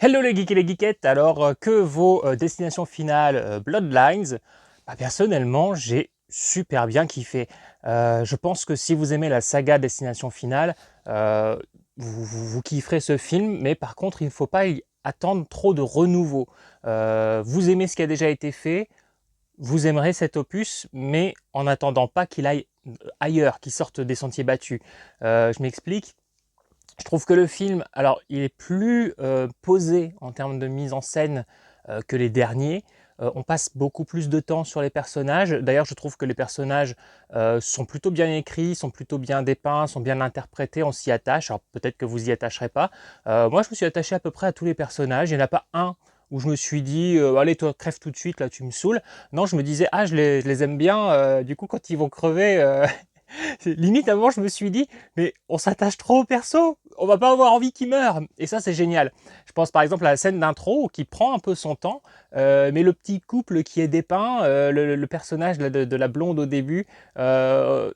Hello les geeks et les geekettes, alors que vaut Destination Finale Bloodlines? Personnellement, j'ai super bien kiffé. Je pense que si vous aimez la saga Destination Finale, euh, vous kifferez ce film, mais par contre, il ne faut pas y attendre trop de renouveau. Vous aimez ce qui a déjà été fait, vous aimerez cet opus, mais en attendant pas qu'il aille ailleurs, qu'il sorte des sentiers battus. Je m'explique. Je trouve que le film, alors il est plus posé en termes de mise en scène que les derniers. On passe beaucoup plus de temps sur les personnages. D'ailleurs, je trouve que les personnages sont plutôt bien écrits, sont plutôt bien dépeints, sont bien interprétés, on s'y attache. Alors peut-être que vous y attacherez pas. Moi, je me suis attaché à peu près à tous les personnages. Il n'y en a pas un où je me suis dit allez toi crève tout de suite, là tu me saoules. Non, je me disais je les aime bien. Du coup, quand ils vont crever, limite avant je me suis dit mais on s'attache trop au perso, on va pas avoir envie qu'il meure. Et ça c'est génial. Je pense par exemple à la scène d'intro qui prend un peu son temps, mais le petit couple qui est dépeint, le personnage de la blonde au début, euh,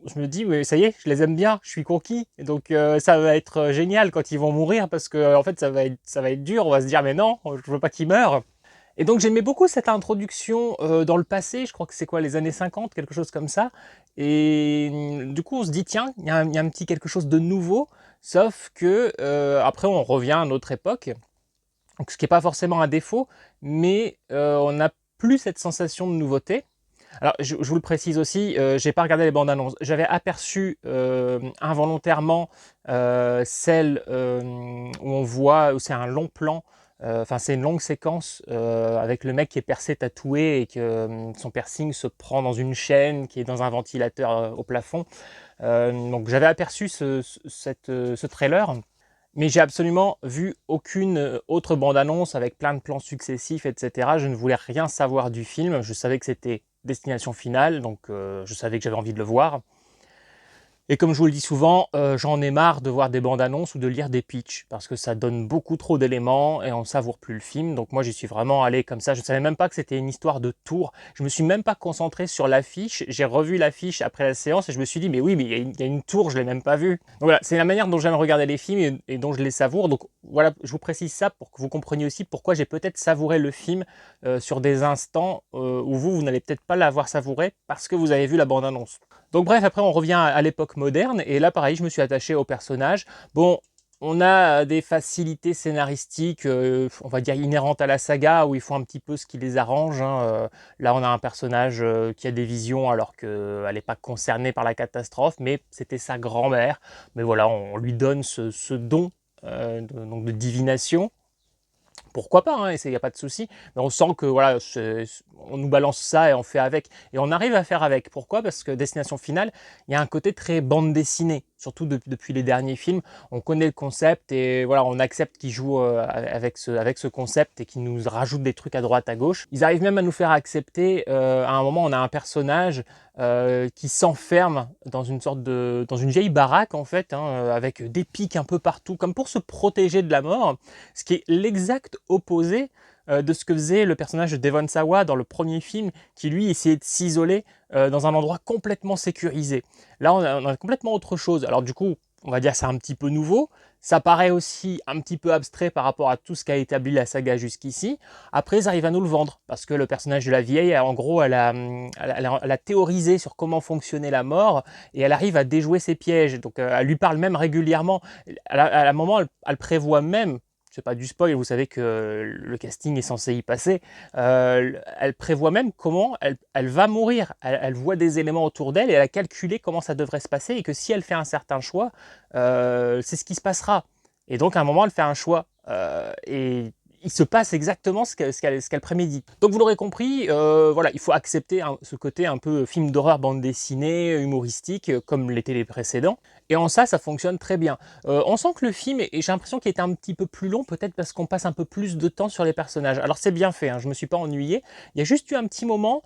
je me dis mais ça y est, je les aime bien, je suis conquis. Et donc ça va être génial quand ils vont mourir parce que en fait ça va être dur, on va se dire mais non, je veux pas qu'ils meurent. Et donc j'aimais beaucoup cette introduction dans le passé, je crois que c'est quoi, les années 50, quelque chose comme ça. Et du coup on se dit tiens, il y a un petit quelque chose de nouveau, sauf que après on revient à notre époque, donc, ce qui n'est pas forcément un défaut, mais on n'a plus cette sensation de nouveauté. Alors je vous le précise aussi, j'ai pas regardé les bandes annonces, j'avais aperçu involontairement celle où on voit, où c'est un long plan. Enfin, c'est une longue séquence avec le mec qui est percé tatoué et que son piercing se prend dans une chaîne qui est dans un ventilateur au plafond. Donc j'avais aperçu ce trailer, mais j'ai absolument vu aucune autre bande-annonce avec plein de plans successifs, etc. Je ne voulais rien savoir du film. Je savais que c'était Destination Finale, donc je savais que j'avais envie de le voir. Et comme je vous le dis souvent, j'en ai marre de voir des bandes annonces ou de lire des pitchs, parce que ça donne beaucoup trop d'éléments et on savoure plus le film. Donc moi j'y suis vraiment allé comme ça, je ne savais même pas que c'était une histoire de tour. Je me suis même pas concentré sur l'affiche, j'ai revu l'affiche après la séance et je me suis dit mais oui mais il y a une tour, je l'ai même pas vue. Donc voilà, c'est la manière dont j'aime regarder les films et dont je les savoure. Donc voilà, je vous précise ça pour que vous compreniez aussi pourquoi j'ai peut-être savouré le film sur des instants où vous n'allez peut-être pas l'avoir savouré parce que vous avez vu la bande annonce. Donc bref, après on revient à l'époque moderne, et là pareil, je me suis attaché au personnage. Bon, on a des facilités scénaristiques, on va dire inhérentes à la saga, où ils font un petit peu ce qui les arrange, hein. Là on a un personnage qui a des visions alors qu'elle n'est pas concernée par la catastrophe, mais c'était sa grand-mère. Mais voilà, on lui donne ce don donc de divination. Pourquoi pas, hein, il n'y a pas de souci, mais on sent que voilà, on nous balance ça et on fait avec. Et on arrive à faire avec. Pourquoi? Parce que Destination Finale, il y a un côté très bande dessinée, surtout depuis les derniers films. On connaît le concept et voilà, on accepte qu'ils jouent avec ce concept et qu'ils nous rajoutent des trucs à droite, à gauche. Ils arrivent même à nous faire accepter, à un moment, on a un personnage qui s'enferme dans une sorte dans une vieille baraque en fait, hein, avec des pics un peu partout, comme pour se protéger de la mort, ce qui est l'exact opposé de ce que faisait le personnage de Devon Sawa dans le premier film, qui lui essayait de s'isoler dans un endroit complètement sécurisé. Là, on a complètement autre chose. Alors du coup, on va dire que c'est un petit peu nouveau. Ça paraît aussi un petit peu abstrait par rapport à tout ce qu'a établi la saga jusqu'ici. Après, ils arrivent à nous le vendre, parce que le personnage de la vieille, en gros, elle a théorisé sur comment fonctionnait la mort, et elle arrive à déjouer ses pièges. Donc, elle lui parle même régulièrement. À un moment, elle prévoit même, c'est pas du spoil, vous savez que le casting est censé y passer, elle prévoit même comment elle va mourir. Elle voit des éléments autour d'elle et elle a calculé comment ça devrait se passer, et que si elle fait un certain choix, c'est ce qui se passera. Et donc à un moment, elle fait un choix. Et il se passe exactement ce qu'elle prémédite. Donc vous l'aurez compris, voilà, il faut accepter ce côté un peu film d'horreur, bande dessinée, humoristique, comme l'étaient les précédents. Et en ça fonctionne très bien. On sent que le film, et j'ai l'impression qu'il était un petit peu plus long, peut-être parce qu'on passe un peu plus de temps sur les personnages. Alors c'est bien fait, hein, je ne me suis pas ennuyé. Il y a juste eu un petit moment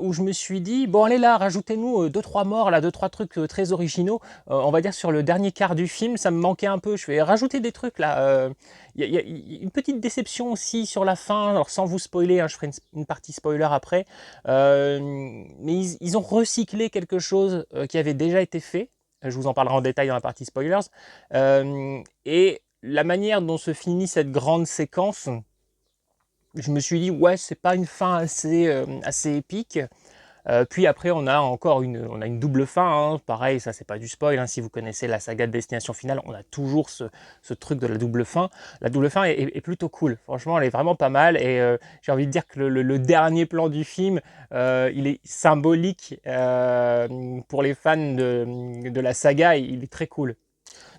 où je me suis dit, bon allez là, rajoutez-nous 2-3 morts, là, 2-3 trucs très originaux. On va dire sur le dernier quart du film, ça me manquait un peu. Je vais rajouter des trucs là. Il y a une petite déception aussi sur la fin, alors sans vous spoiler, hein, je ferai une partie spoiler après, mais ils ont recyclé quelque chose qui avait déjà été fait. Je vous en parlerai en détail dans la partie spoilers. Et la manière dont se finit cette grande séquence, je me suis dit, ouais, c'est pas une fin assez épique. Puis après, on a une double fin, hein. Pareil, ça c'est pas du spoil, hein. Si vous connaissez la saga de Destination Finale, on a toujours ce truc de la double fin. La double fin est plutôt cool. Franchement, elle est vraiment pas mal. Et j'ai envie de dire que le dernier plan du film, il est symbolique pour les fans de la saga. Il est très cool.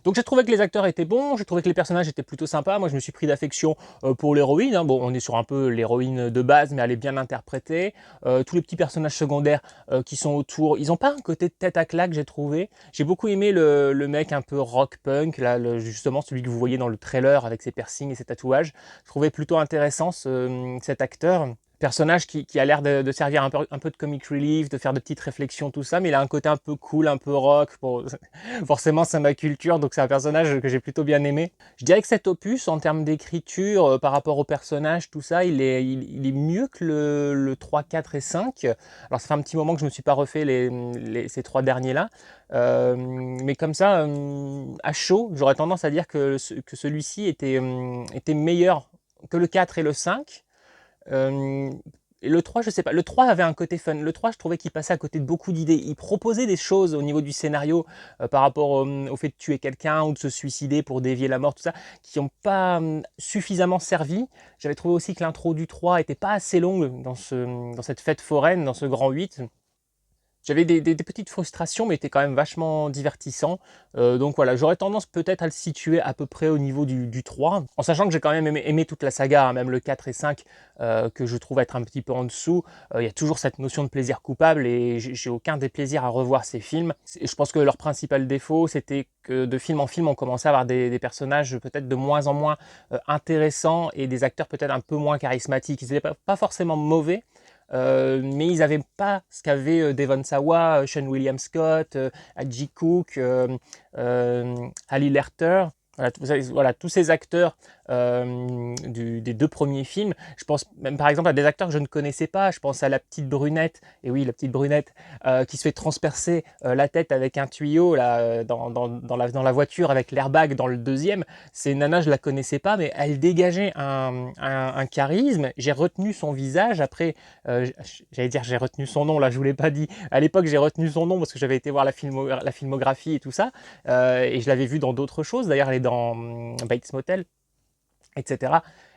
Donc j'ai trouvé que les acteurs étaient bons, j'ai trouvé que les personnages étaient plutôt sympas. Moi je me suis pris d'affection pour l'héroïne, hein. Bon, on est sur un peu l'héroïne de base, mais elle est bien interprétée. Tous les petits personnages secondaires qui sont autour, ils n'ont pas un côté de tête à claque, j'ai trouvé. J'ai beaucoup aimé le mec un peu rock punk, là, justement celui que vous voyez dans le trailer avec ses piercings et ses tatouages. Je trouvais plutôt intéressant cet acteur. Personnage qui a l'air de servir un peu de comic relief, de faire de petites réflexions, tout ça, mais il a un côté un peu cool, un peu rock. Bon, forcément, c'est ma culture, donc c'est un personnage que j'ai plutôt bien aimé. Je dirais que cet opus, en termes d'écriture, par rapport au personnage, tout ça, il est mieux que le 3, 4 et 5. Alors, ça fait un petit moment que je ne me suis pas refait ces trois derniers-là. Mais comme ça, à chaud, j'aurais tendance à dire que celui-ci était meilleur que le 4 et le 5. Et le 3, je sais pas. Le 3 avait un côté fun. Le 3, je trouvais qu'il passait à côté de beaucoup d'idées. Il proposait des choses au niveau du scénario par rapport au fait de tuer quelqu'un ou de se suicider pour dévier la mort, tout ça, qui n'ont pas suffisamment servi. J'avais trouvé aussi que l'intro du 3 était pas assez longue dans cette fête foraine, dans ce grand 8. J'avais des petites frustrations, mais était quand même vachement divertissant. Donc voilà, j'aurais tendance peut-être à le situer à peu près au niveau du 3, en sachant que j'ai quand même aimé toute la saga, hein, même le 4 et 5, que je trouve être un petit peu en dessous. Il y a toujours cette notion de plaisir coupable, et j'ai aucun déplaisir à revoir ces films. Je pense que leur principal défaut, c'était que de film en film, on commençait à avoir des personnages peut-être de moins en moins intéressants, et des acteurs peut-être un peu moins charismatiques. Ils n'étaient pas forcément mauvais, mais ils n'avaient pas ce qu'avaient Devon Sawa, Sean William Scott, Hadji Cook, Ali Lerter. Voilà, tous ces acteurs des deux premiers films. Je pense même par exemple à des acteurs que je ne connaissais pas. Je pense à la petite brunette, et oui, la petite brunette qui se fait transpercer la tête avec un tuyau là, dans la voiture avec l'airbag dans le deuxième. Ces nanas, je la connaissais pas, mais elle dégageait un charisme. J'ai retenu son visage. Après, j'allais dire j'ai retenu son nom, là je vous l'ai pas dit. À l'époque, j'ai retenu son nom parce que j'avais été voir la filmographie et tout ça. Et je l'avais vu dans d'autres choses. D'ailleurs, elle est dans Bates Motel, etc.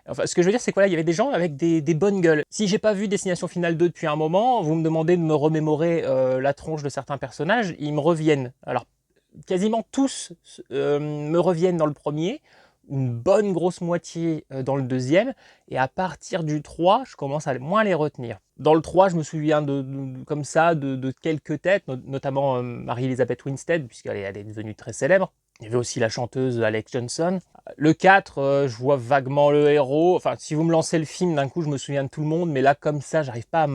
Enfin, ce que je veux dire, c'est que voilà, il y avait des gens avec des bonnes gueules. Si j'ai pas vu Destination Finale 2 depuis un moment, vous me demandez de me remémorer la tronche de certains personnages, ils me reviennent. Alors, quasiment tous me reviennent dans le premier, une bonne grosse moitié dans le deuxième, et à partir du 3, je commence à moins les retenir. Dans le 3, je me souviens comme ça de quelques têtes, notamment Mary-Elizabeth Winstead, puisqu'elle est devenue très célèbre. Il y avait aussi la chanteuse Alex Johnson. Le 4, je vois vaguement le héros. Enfin, si vous me lancez le film, d'un coup, je me souviens de tout le monde, mais là, comme ça, j'arrive pas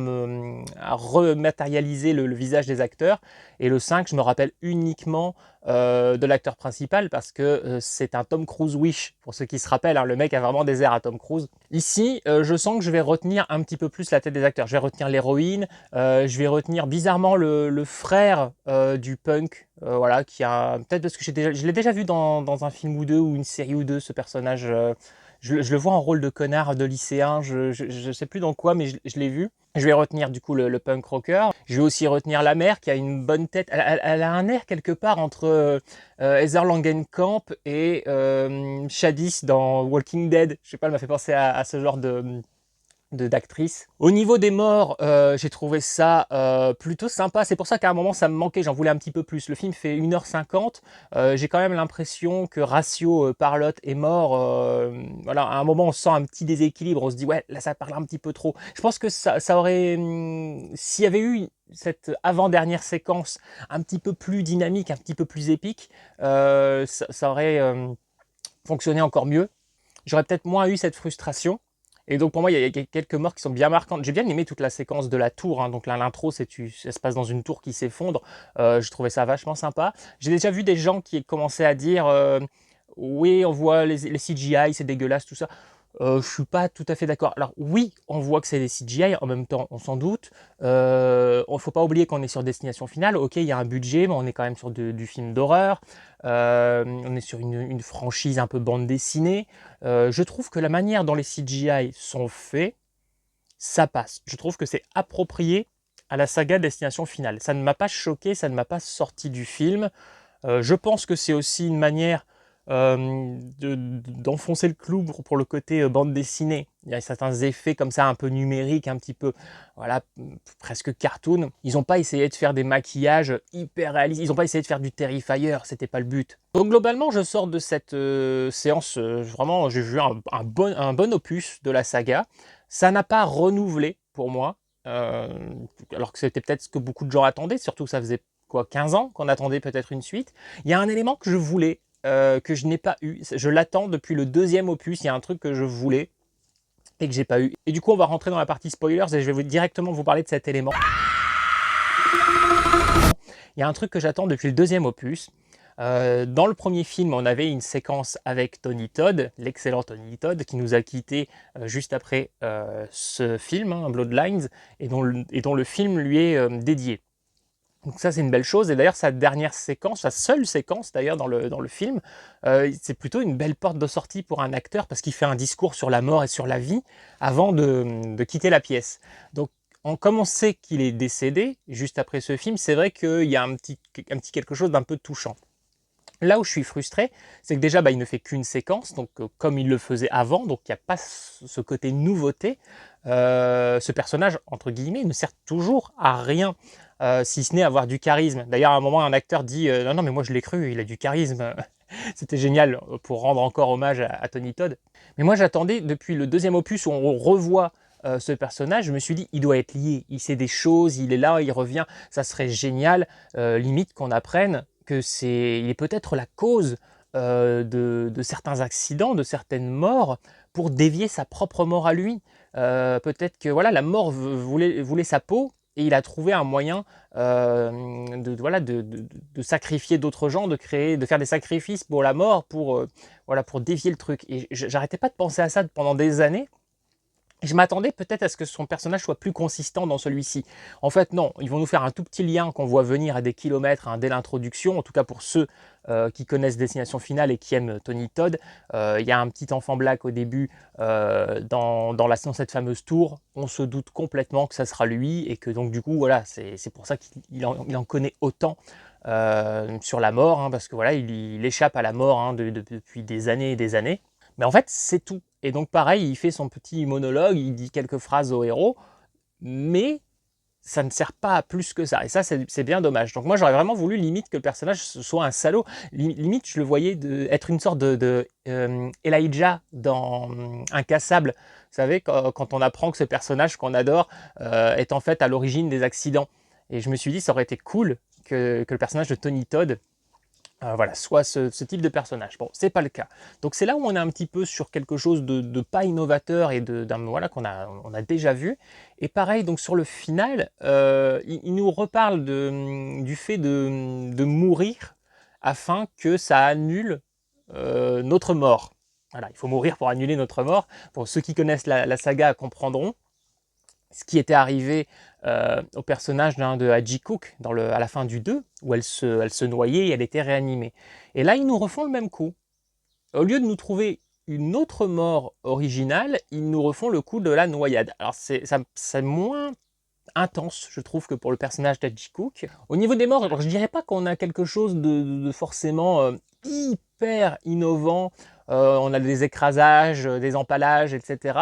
à rematérialiser le visage des acteurs. Et le 5, je me rappelle uniquement de l'acteur principal, parce que c'est un Tom Cruise wish, pour ceux qui se rappellent, hein. Le mec a vraiment des airs à Tom Cruise. Ici, je sens que je vais retenir un petit peu plus la tête des acteurs. Je vais retenir l'héroïne, je vais retenir bizarrement le frère du punk, voilà, qui a peut-être, parce que je l'ai déjà vu dans un film ou deux, ou une série ou deux, ce personnage. Je le vois en rôle de connard de lycéen, je sais plus dans quoi, mais je l'ai vu. Je vais retenir du coup le punk rocker. Je vais aussi retenir la mère qui a une bonne tête. Elle a un air quelque part entre Heather Langenkamp et Shadis dans Walking Dead. Je sais pas, elle m'a fait penser à ce genre d'actrice. Au niveau des morts, j'ai trouvé ça plutôt sympa. C'est pour ça qu'à un moment ça me manquait, j'en voulais un petit peu plus. Le film fait 1h50. J'ai quand même l'impression que ratio Parlotte est mort. Voilà, à un moment on sent un petit déséquilibre. On se dit ouais, là ça parle un petit peu trop. Je pense que ça aurait, s'il y avait eu cette avant-dernière séquence un petit peu plus dynamique, un petit peu plus épique, ça aurait fonctionné encore mieux. J'aurais peut-être moins eu cette frustration. Et donc pour moi, il y a quelques morts qui sont bien marquantes. J'ai bien aimé toute la séquence de la tour, hein. Donc là, l'intro, ça se passe dans une tour qui s'effondre. Je trouvais ça vachement sympa. J'ai déjà vu des gens qui commençaient à dire oui, on voit les CGI, c'est dégueulasse, tout ça. je suis pas tout à fait d'accord. Alors oui, on voit que c'est des CGI, en même temps, on s'en doute. Faut pas oublier qu'on est sur Destination Finale. Ok, il y a un budget, mais on est quand même sur du film d'horreur. On est sur une franchise un peu bande dessinée. Je trouve que la manière dont les CGI sont faits, ça passe. Je trouve que c'est approprié à la saga Destination Finale. Ça ne m'a pas choqué, ça ne m'a pas sorti du film. Je pense que c'est aussi une manière d'enfoncer le clou pour le côté bande dessinée. Il y a certains effets comme ça un peu numériques, un petit peu voilà, presque cartoon. Ils n'ont pas essayé de faire des maquillages hyper réalistes. Ils n'ont pas essayé de faire du Terrifier, c'était pas le but. Donc globalement, je sors de cette séance, vraiment, j'ai vu un bon opus de la saga. Ça n'a pas renouvelé pour moi. Alors que c'était peut-être ce que beaucoup de gens attendaient, surtout que ça faisait quoi, 15 ans qu'on attendait peut-être une suite. Il y a un élément que je voulais, que je n'ai pas eu. Je l'attends depuis le deuxième opus. Il y a un truc que je voulais et que j'ai pas eu. Et du coup, on va rentrer dans la partie spoilers et je vais directement vous parler de cet élément. Il y a un truc que j'attends depuis le deuxième opus. Dans le premier film, on avait une séquence avec Tony Todd, l'excellent Tony Todd, qui nous a quittés juste après ce film, hein, Bloodlines, et dont le film lui est dédié. Donc ça, c'est une belle chose. Et d'ailleurs, sa dernière séquence, sa seule séquence d'ailleurs dans le film, c'est plutôt une belle porte de sortie pour un acteur parce qu'il fait un discours sur la mort et sur la vie avant de quitter la pièce. Donc, comme on sait qu'il est décédé juste après ce film, c'est vrai qu'il y a un petit quelque chose d'un peu touchant. Là où je suis frustré, c'est que déjà, il ne fait qu'une séquence, donc comme il le faisait avant, donc il n'y a pas ce côté nouveauté. Ce personnage, entre guillemets, ne sert toujours à rien, si ce n'est avoir du charisme. D'ailleurs, à un moment, un acteur dit non, non, mais moi je l'ai cru, il a du charisme. C'était génial pour rendre encore hommage à Tony Todd. Mais moi, j'attendais depuis le deuxième opus où on revoit ce personnage, je me suis dit, il doit être lié, il sait des choses, il est là, il revient, ça serait génial, limite qu'on apprenne que il est peut-être la cause de certains accidents, de certaines morts, pour dévier sa propre mort à lui. Peut-être que voilà, la mort voulait sa peau, et il a trouvé un moyen voilà, de sacrifier d'autres gens, de faire des sacrifices pour la mort, voilà, pour dévier le truc. Et j'arrêtais pas de penser à ça pendant des années. Je m'attendais peut-être à ce que son personnage soit plus consistant dans celui-ci. En fait, non, ils vont nous faire un tout petit lien qu'on voit venir à des kilomètres hein, dès l'introduction, en tout cas pour ceux qui connaissent Destination Finale et qui aiment Tony Todd. Il y a un petit enfant black au début dans cette fameuse tour. On se doute complètement que ça sera lui et que donc du coup, voilà, c'est pour ça qu'il en connaît autant sur la mort, hein, parce que voilà, il échappe à la mort hein, depuis des années et des années. Mais en fait, c'est tout. Et donc pareil, il fait son petit monologue, il dit quelques phrases au héros, mais ça ne sert pas à plus que ça. Et ça, c'est bien dommage. Donc moi, j'aurais vraiment voulu limite que le personnage soit un salaud. Limite, je le voyais être une sorte de Elijah dans Incassable. Vous savez, quand on apprend que ce personnage qu'on adore est en fait à l'origine des accidents. Et je me suis dit, ça aurait été cool que le personnage de Tony Todd voilà, soit ce type de personnage. Bon, c'est pas le cas. Donc c'est là où on est un petit peu sur quelque chose de pas innovateur et voilà, on a déjà vu. Et pareil, donc sur le final, il nous reparle du fait de mourir afin que ça annule notre mort. Voilà, il faut mourir pour annuler notre mort. Pour ceux qui connaissent la saga comprendront ce qui était arrivé au personnage de Haji Cook à la fin du 2, où elle se noyait et elle était réanimée. Et là, ils nous refont le même coup. Au lieu de nous trouver une autre mort originale, ils nous refont le coup de la noyade. Alors c'est moins intense, je trouve, que pour le personnage d'Haji Cook. Au niveau des morts, alors je dirais pas qu'on a quelque chose de forcément hyper innovant. On a des écrasages, des empalages, etc.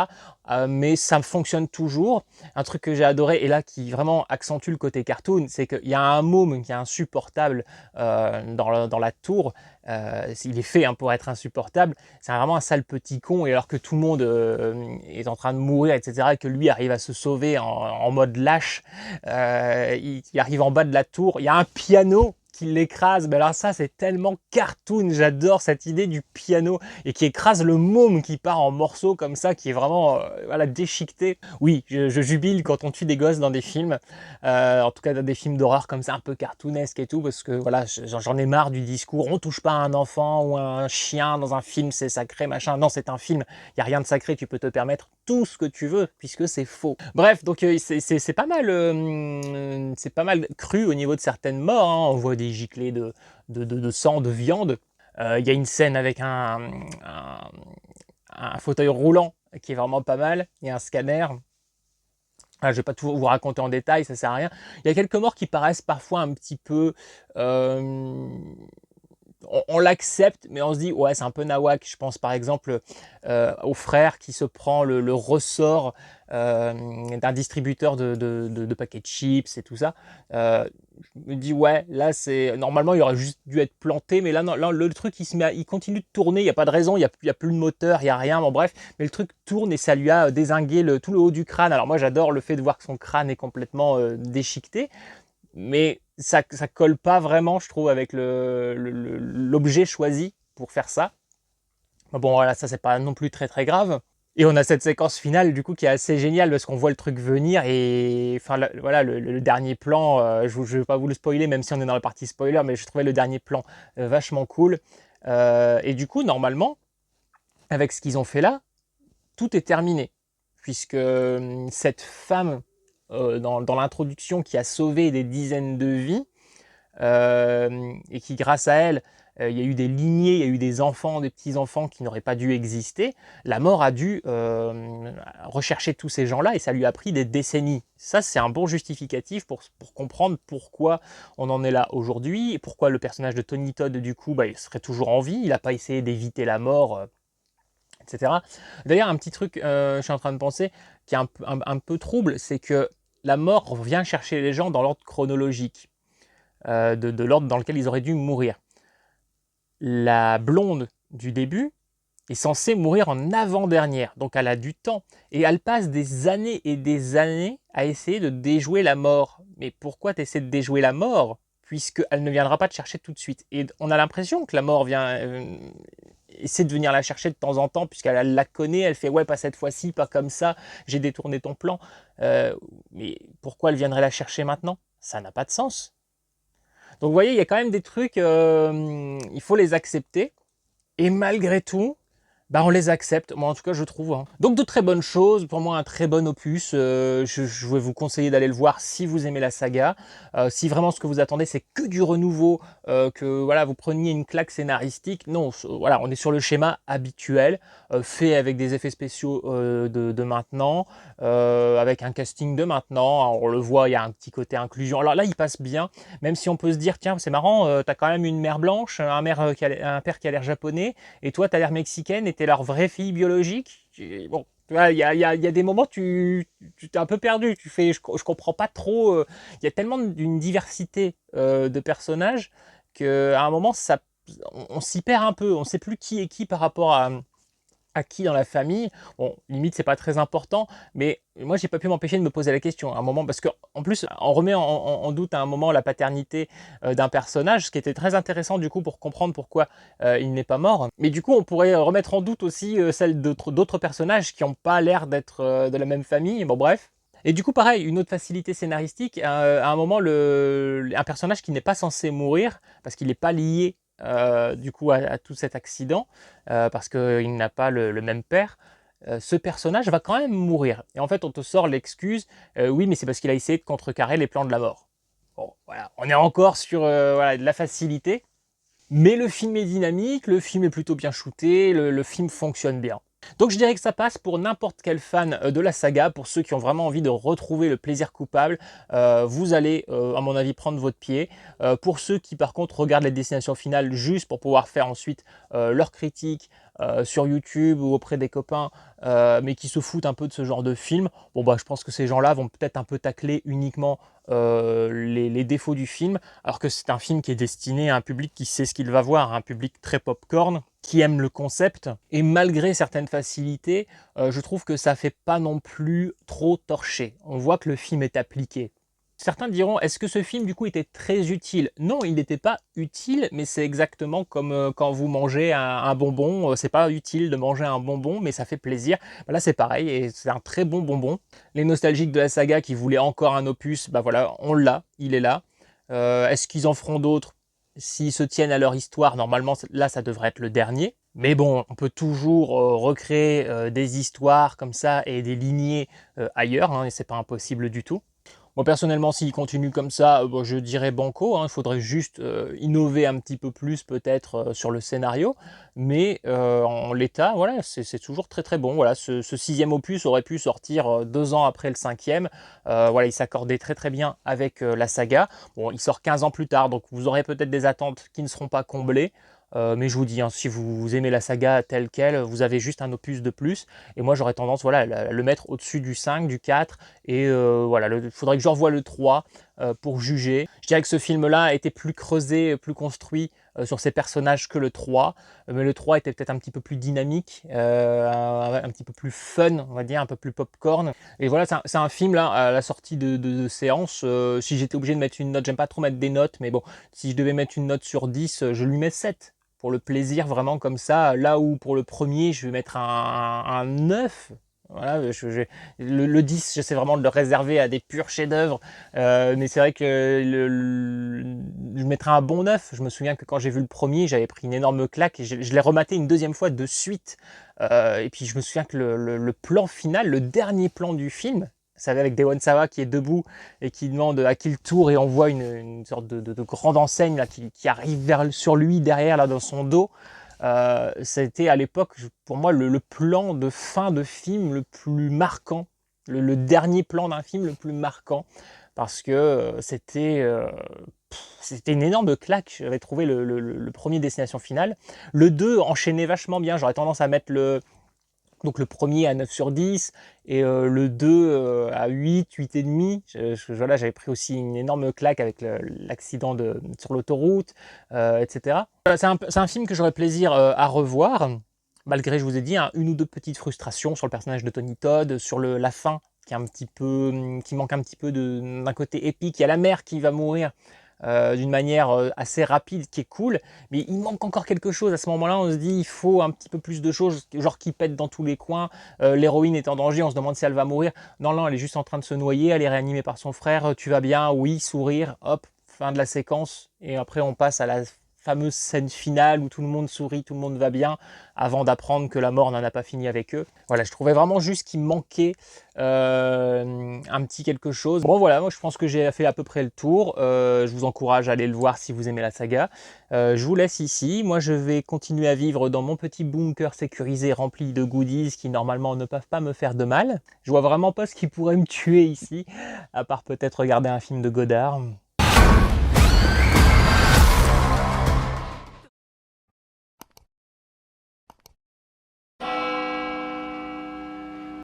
Mais ça fonctionne toujours. Un truc que j'ai adoré, et là qui vraiment accentue le côté cartoon, c'est qu'il y a un môme qui est insupportable dans la tour. Il est fait hein, pour être insupportable. C'est vraiment un sale petit con, et alors que tout le monde est en train de mourir, etc., et que lui arrive à se sauver en mode lâche, il arrive en bas de la tour. Il y a un piano qui l'écrase. Mais alors ça, c'est tellement cartoon. J'adore cette idée du piano et qui écrase le môme qui part en morceaux comme ça, qui est vraiment voilà, déchiqueté. Oui, je jubile quand on tue des gosses dans des films, en tout cas dans des films d'horreur comme ça, un peu cartoonesque et tout, parce que voilà, j'en ai marre du discours. On touche pas à un enfant ou à un chien dans un film, c'est sacré, machin. Non, c'est un film. Il n'y a rien de sacré. Tu peux te permettre tout ce que tu veux puisque c'est faux. Bref, donc c'est pas mal cru au niveau de certaines morts, hein. On voit des giclées de sang, de viande. Il y a une scène avec un fauteuil roulant qui est vraiment pas mal. Il y a un scanner. Je ne vais pas tout vous raconter en détail, ça sert à rien. Il y a quelques morts qui paraissent parfois un petit peu... on l'accepte, mais on se dit, ouais, c'est un peu nawak. Je pense par exemple au frère qui se prend le ressort d'un distributeur de paquets de chips et tout ça. Je me dis, ouais, là, normalement, il aurait juste dû être planté, mais là, non, là le truc, il continue de tourner, il n'y a pas de raison, il n'y a plus de moteur, il n'y a rien, bon bref, mais le truc tourne et ça lui a dézingué tout le haut du crâne. Alors moi, j'adore le fait de voir que son crâne est complètement déchiqueté, mais ça colle pas vraiment, je trouve, avec l'objet choisi pour faire ça. Bon, voilà, ça, c'est pas non plus très très grave. Et on a cette séquence finale, du coup, qui est assez géniale parce qu'on voit le truc venir et enfin, voilà, le dernier plan, je ne vais pas vous le spoiler, même si on est dans la partie spoiler, mais je trouvais le dernier plan vachement cool. Et du coup, normalement, avec ce qu'ils ont fait là, tout est terminé. Puisque cette femme, dans l'introduction, qui a sauvé des dizaines de vies, et qui, grâce à elle, il y a eu des lignées, il y a eu des enfants, des petits-enfants qui n'auraient pas dû exister. La mort a dû rechercher tous ces gens-là et ça lui a pris des décennies. Ça, c'est un bon justificatif pour comprendre pourquoi on en est là aujourd'hui et pourquoi le personnage de Tony Todd, du coup, il serait toujours en vie. Il n'a pas essayé d'éviter la mort, etc. D'ailleurs, un petit truc, je suis en train de penser, qui est un peu trouble, c'est que la mort vient chercher les gens dans l'ordre chronologique. De l'ordre dans lequel ils auraient dû mourir. La blonde du début est censée mourir en avant-dernière, donc elle a du temps. Et elle passe des années et des années à essayer de déjouer la mort. Mais pourquoi tu essaies de déjouer la mort puisqu'elle ne viendra pas te chercher tout de suite? Et on a l'impression que la mort vient essaie de venir la chercher de temps en temps puisqu'elle la connaît, elle fait ouais, pas cette fois-ci, pas comme ça, j'ai détourné ton plan. Mais pourquoi elle viendrait la chercher maintenant? Ça n'a pas de sens. Donc vous voyez, il y a quand même des trucs, il faut les accepter. Et malgré tout, on les accepte, moi en tout cas je trouve, hein. Donc de très bonnes choses, pour moi un très bon opus, je vais vous conseiller d'aller le voir si vous aimez la saga, si vraiment ce que vous attendez c'est que du renouveau, que voilà, vous preniez une claque scénaristique, non, voilà, on est sur le schéma habituel, fait avec des effets spéciaux de maintenant, avec un casting de maintenant. Alors, on le voit, il y a un petit côté inclusion, alors là il passe bien, même si on peut se dire, tiens c'est marrant, t'as quand même une mère blanche, un père qui a l'air japonais, et toi t'as l'air mexicaine, et t'es leur vraie fille biologique. Bon, il y a des moments tu t'es un peu perdu, tu fais, je comprends pas trop, il y a tellement d'une diversité de personnages qu'à un moment on s'y perd un peu, on sait plus qui est qui par rapport à qui dans la famille. Bon, limite, c'est pas très important, mais moi, j'ai pas pu m'empêcher de me poser la question à un moment, parce qu'en plus, on remet en doute à un moment la paternité d'un personnage, ce qui était très intéressant du coup pour comprendre pourquoi il n'est pas mort. Mais du coup, on pourrait remettre en doute aussi celle d'autres personnages qui n'ont pas l'air d'être de la même famille. Bon, bref. Et du coup, pareil, une autre facilité scénaristique, à un moment, un personnage qui n'est pas censé mourir, parce qu'il n'est pas lié du coup à tout cet accident, parce qu'il n'a pas le même père, ce personnage va quand même mourir. Et en fait, on te sort l'excuse, oui, mais c'est parce qu'il a essayé de contrecarrer les plans de la mort. Bon, voilà, on est encore sur voilà, de la facilité, mais le film est dynamique, le film est plutôt bien shooté, le film fonctionne bien. Donc je dirais que ça passe pour n'importe quel fan de la saga, pour ceux qui ont vraiment envie de retrouver le plaisir coupable, vous allez à mon avis prendre votre pied. Pour ceux qui par contre regardent les destinations finales juste pour pouvoir faire ensuite leur critique sur YouTube ou auprès des copains, mais qui se foutent un peu de ce genre de film, bon je pense que ces gens-là vont peut-être un peu tacler uniquement les défauts du film, alors que c'est un film qui est destiné à un public qui sait ce qu'il va voir, un public très popcorn, qui aime le concept, et malgré certaines facilités, je trouve que ça fait pas non plus trop torcher. On voit que le film est appliqué. Certains diront, est-ce que ce film du coup était très utile? Non, il n'était pas utile, mais c'est exactement comme quand vous mangez un bonbon. C'est pas utile de manger un bonbon, mais ça fait plaisir. Bah là c'est pareil, et c'est un très bon bonbon. Les nostalgiques de la saga qui voulaient encore un opus, bah voilà, on l'a, il est là. Est-ce qu'ils en feront d'autres? S'ils se tiennent à leur histoire, normalement là ça devrait être le dernier. Mais bon, on peut toujours recréer des histoires comme ça et des lignées ailleurs, hein, et c'est pas impossible du tout. Moi personnellement, s'il continue comme ça, bon, je dirais banco, hein, il faudrait juste innover un petit peu plus peut-être sur le scénario, mais en l'état, voilà, c'est toujours très très bon. Voilà, ce sixième opus aurait pu sortir 2 ans après le cinquième. Voilà, il s'accordait très très bien avec la saga. Bon, il sort 15 ans plus tard, donc vous aurez peut-être des attentes qui ne seront pas comblées. Mais je vous dis, hein, si vous aimez la saga telle qu'elle, vous avez juste un opus de plus. Et moi, j'aurais tendance, voilà, à le mettre au-dessus du 5, du 4. Et voilà, il faudrait que je revoie le 3 pour juger. Je dirais que ce film-là a été plus creusé, plus construit sur ses personnages que le 3. Mais le 3 était peut-être un petit peu plus dynamique, un petit peu plus fun, on va dire, un peu plus popcorn. Et voilà, c'est un film, là, à la sortie de séance, si j'étais obligé de mettre une note, j'aime pas trop mettre des notes, mais bon, si je devais mettre une note sur 10, je lui mets 7 pour le plaisir, vraiment comme ça. Là où pour le premier, je vais mettre un 9. Voilà, le 10, j'essaie vraiment de le réserver à des purs chefs-d'œuvre. Mais c'est vrai que je mettrais un bon 9. Je me souviens que quand j'ai vu le premier, j'avais pris une énorme claque et je l'ai rematé une deuxième fois de suite. Et puis je me souviens que le plan final, le dernier plan du film, ça va avec Dewan Sawa qui est debout et qui demande à qui le tour, et on voit une sorte de grande enseigne là, qui arrive sur lui derrière, là, dans son dos. C'était à l'époque, pour moi, le plan de fin de film le plus marquant, le dernier plan d'un film le plus marquant, parce que c'était une énorme claque. J'avais trouvé le premier Destination Finale. Le 2 enchaînait vachement bien. J'aurais tendance à mettre donc le premier à 9 sur 10 et le 2 à 8, 8,5. Voilà, j'avais pris aussi une énorme claque avec l'accident sur l'autoroute, etc. Voilà, c'est un film que j'aurais plaisir à revoir, malgré, je vous ai dit, hein, une ou deux petites frustrations sur le personnage de Tony Todd, sur la fin qui manque un petit peu d'un côté épique. Il y a la mère qui va mourir d'une manière assez rapide, qui est cool, mais il manque encore quelque chose. À ce moment-là, on se dit il faut un petit peu plus de choses, genre qui pète dans tous les coins. L'héroïne est en danger, on se demande si elle va mourir. Non, non, elle est juste en train de se noyer, elle est réanimée par son frère. Tu vas bien? Oui, sourire, hop, fin de la séquence. Et après, on passe à la fameuse scène finale où tout le monde sourit, tout le monde va bien, avant d'apprendre que la mort n'en a pas fini avec eux. Voilà, je trouvais vraiment juste qu'il manquait un petit quelque chose. Bon voilà, moi je pense que j'ai fait à peu près le tour. Je vous encourage à aller le voir si vous aimez la saga. Je vous laisse ici. Moi je vais continuer à vivre dans mon petit bunker sécurisé rempli de goodies qui normalement ne peuvent pas me faire de mal. Je vois vraiment pas ce qui pourrait me tuer ici, à part peut-être regarder un film de Godard.